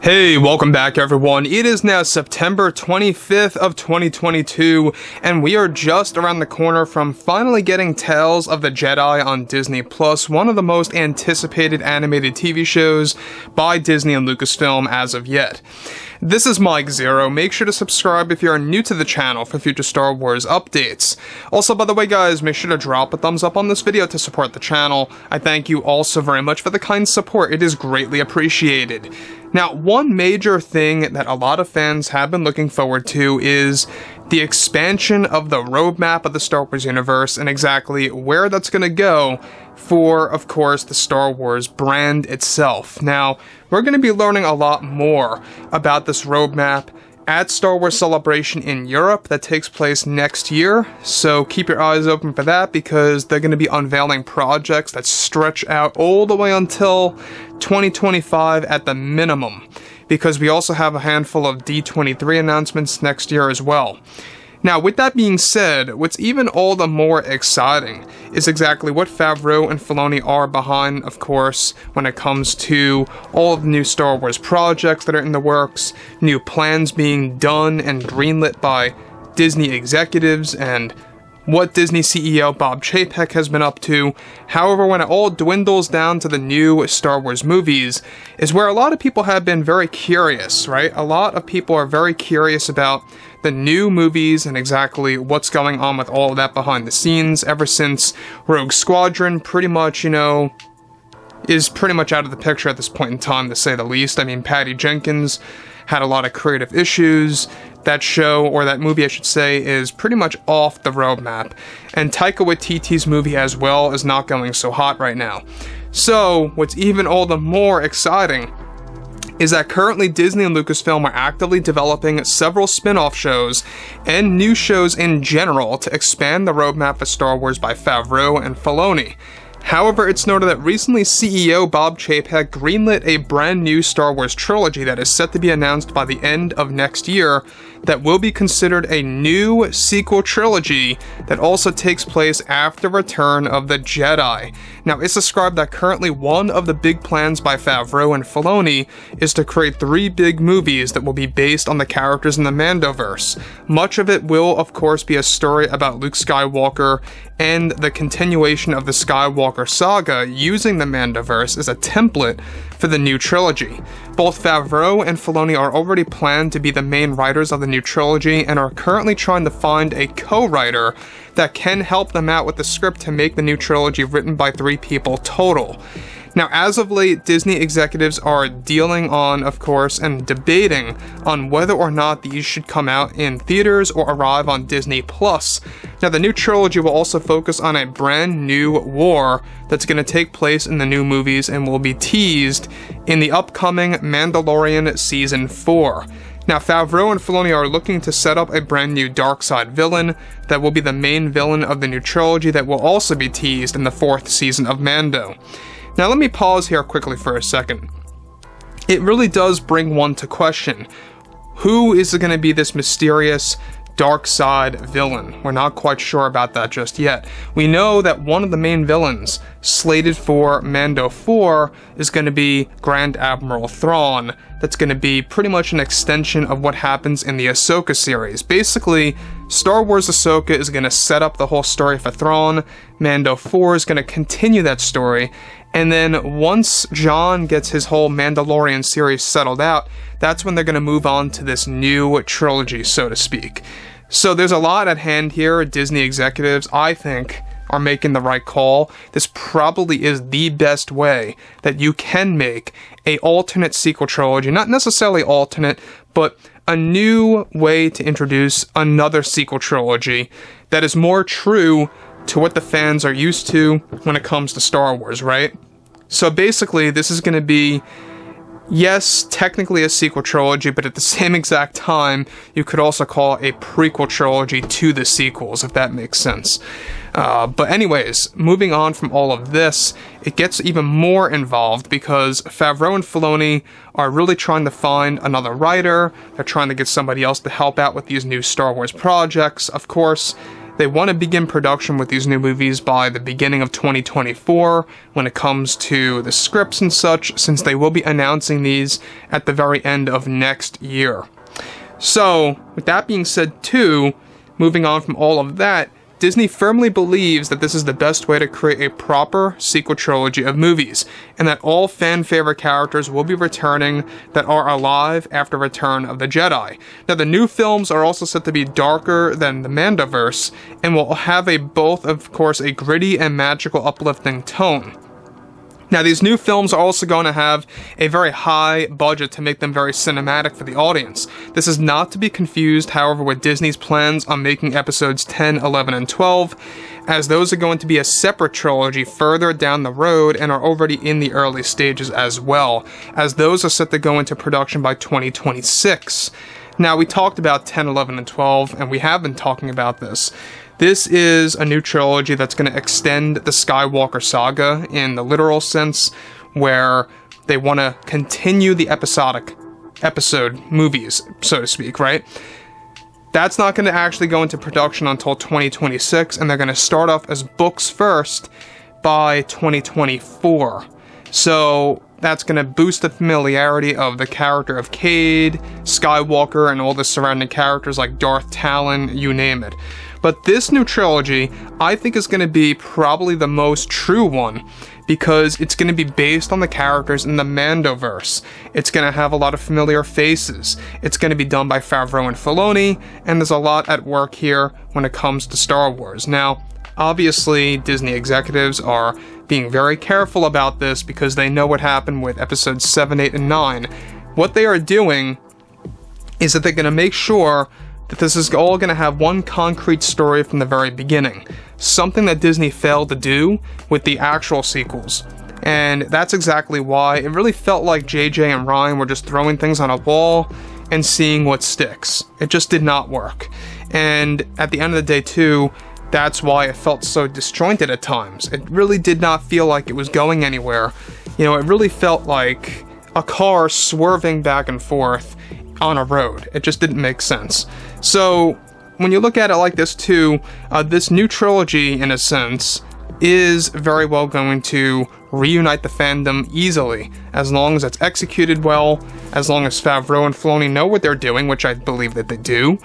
Hey, welcome back everyone. It is now September 25th of 2022, and we are just around the corner from finally getting Tales of the Jedi on Disney+, one of the most anticipated animated TV shows by Disney and Lucasfilm as of yet. This is Mike Zero. Make sure to subscribe if you are new to the channel for future Star Wars updates. Also, by the way guys, make sure to drop a thumbs up on this video to support the channel. I thank you all so very much for the kind support. It is greatly appreciated. Now, one major thing that a lot of fans have been looking forward to is the expansion of the roadmap of the Star Wars universe and exactly where that's going to go for, of course, the Star Wars brand itself. Now, we're going to be learning a lot more about this roadmap at Star Wars Celebration in Europe that takes place next year, so keep your eyes open for that because they're going to be unveiling projects that stretch out all the way until 2025 at the minimum, because we also have a handful of D23 announcements next year as well. Now, with that being said, what's even all the more exciting is exactly what Favreau and Filoni are behind, of course, when it comes to all of the new Star Wars projects that are in the works, new plans being done and greenlit by Disney executives, and what Disney CEO Bob Chapek has been up to. However, when it all dwindles down to the new Star Wars movies, is where a lot of people have been very curious, right? A lot of people are very curious about the new movies and exactly what's going on with all of that behind the scenes ever since Rogue Squadron pretty much, is pretty much out of the picture at this point in time, to say the least. I mean, Patty Jenkins had a lot of creative issues. That show, or that movie I should say, is pretty much off the roadmap. And Taika Waititi's movie as well is not going so hot right now. So, what's even all the more exciting is that currently Disney and Lucasfilm are actively developing several spin-off shows and new shows in general to expand the roadmap for Star Wars by Favreau and Filoni. However, it's noted that recently CEO Bob Chapek greenlit a brand new Star Wars trilogy that is set to be announced by the end of next year that will be considered a new sequel trilogy that also takes place after Return of the Jedi. Now, it's described that currently one of the big plans by Favreau and Filoni is to create 3 big movies that will be based on the characters in the Mandoverse. Much of it will, of course, be a story about Luke Skywalker and the continuation of the Skywalker saga using the Mandoverse as a template for the new trilogy. Both Favreau and Filoni are already planned to be the main writers of the new trilogy and are currently trying to find a co-writer that can help them out with the script to make the new trilogy written by 3 people total. Now, as of late, Disney executives are dealing on, of course, and debating on whether or not these should come out in theaters or arrive on Disney+. Now, the new trilogy will also focus on a brand new war that's going to take place in the new movies and will be teased in the upcoming Mandalorian Season 4. Now, Favreau and Filoni are looking to set up a brand new dark-side villain that will be the main villain of the new trilogy that will also be teased in the 4th season of Mando. Now, let me pause here quickly for a second. It really does bring one to question. Who is going to be this mysterious dark side villain? We're not quite sure about that just yet. We know that one of the main villains slated for Mando 4 is going to be Grand Admiral Thrawn. That's going to be pretty much an extension of what happens in the Ahsoka series. Basically, Star Wars Ahsoka is going to set up the whole story for Thrawn. Mando 4 is going to continue that story. And then once Jon gets his whole Mandalorian series settled out, that's when they're going to move on to this new trilogy, so to speak. So there's a lot at hand here. Disney executives, I think, are making the right call. This probably is the best way that you can make a alternate sequel trilogy. Not necessarily alternate, but a new way to introduce another sequel trilogy that is more true to what the fans are used to when it comes to Star Wars, right? So basically, this is going to be, yes, technically a sequel trilogy, but at the same exact time, you could also call a prequel trilogy to the sequels, if that makes sense. But anyways, moving on from all of this, it gets even more involved because Favreau and Filoni are really trying to find another writer. They're trying to get somebody else to help out with these new Star Wars projects. Of course, They want to begin production with these new movies by the beginning of 2024 when it comes to the scripts and such, since they will be announcing these at the very end of next year. So, with that being said too, moving on from all of that, Disney firmly believes that this is the best way to create a proper sequel trilogy of movies, and that all fan-favorite characters will be returning that are alive after Return of the Jedi. Now, the new films are also set to be darker than the Mandoverse, and will have both, of course, a gritty and magical uplifting tone. Now, these new films are also going to have a very high budget to make them very cinematic for the audience. This is not to be confused, however, with Disney's plans on making episodes 10, 11, and 12, as those are going to be a separate trilogy further down the road and are already in the early stages as well, as those are set to go into production by 2026. Now, we talked about 10, 11, and 12, and we have been talking about this. This is a new trilogy that's going to extend the Skywalker saga in the literal sense, where they want to continue the episode movies, so to speak, right? That's not going to actually go into production until 2026, and they're going to start off as books first by 2024. So that's going to boost the familiarity of the character of Cade, Skywalker, and all the surrounding characters like Darth Talon, you name it. But this new trilogy, I think, is going to be probably the most true one, because it's going to be based on the characters in the Mandoverse. It's going to have a lot of familiar faces. It's going to be done by Favreau and Filoni, and there's a lot at work here when it comes to Star Wars. Now, obviously, Disney executives are being very careful about this because they know what happened with episodes 7, 8, and 9. What they are doing is that they're going to make sure that this is all going to have one concrete story from the very beginning. Something that Disney failed to do with the actual sequels. And that's exactly why it really felt like JJ and Ryan were just throwing things on a wall and seeing what sticks. It just did not work. And at the end of the day too, that's why it felt so disjointed at times. It really did not feel like it was going anywhere. You know, it really felt like a car swerving back and forth on a road. It just didn't make sense. So, when you look at it like this too, this new trilogy, in a sense, is very well going to reunite the fandom easily, as long as it's executed well, as long as Favreau and Filoni know what they're doing, which I believe that they do,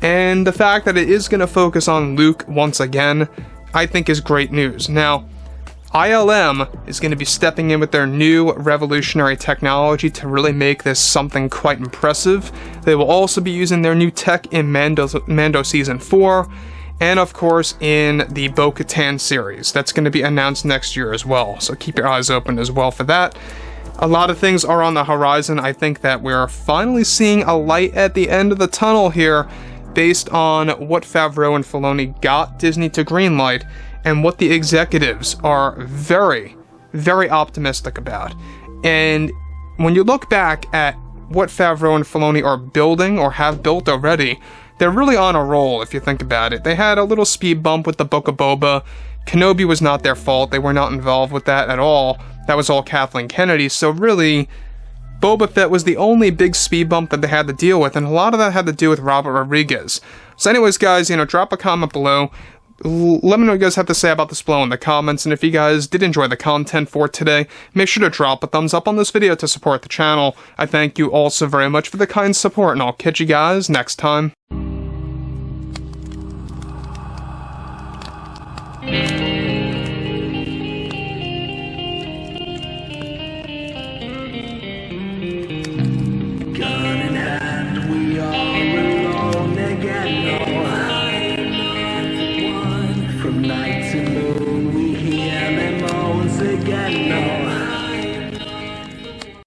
and the fact that it is going to focus on Luke once again, I think is great news. Now, ILM is going to be stepping in with their new revolutionary technology to really make this something quite impressive. They will also be using their new tech in Mando Season 4, and of course in the Bo-Katan series. That's going to be announced next year as well, so keep your eyes open as well for that. A lot of things are on the horizon. I think that we're finally seeing a light at the end of the tunnel here, based on what Favreau and Filoni got Disney to greenlight, and what the executives are very, very optimistic about. And when you look back at what Favreau and Filoni are building or have built already, they're really on a roll if you think about it. They had a little speed bump with the Book of Boba. Kenobi was not their fault. They were not involved with that at all. That was all Kathleen Kennedy. So really, Boba Fett was the only big speed bump that they had to deal with, and a lot of that had to do with Robert Rodriguez. So anyways, guys, drop a comment below. Let me know what you guys have to say about this below in the comments, and if you guys did enjoy the content for today, make sure to drop a thumbs up on this video to support the channel. I thank you all so very much for the kind support, and I'll catch you guys next time. Night to moon, we hear them moans again.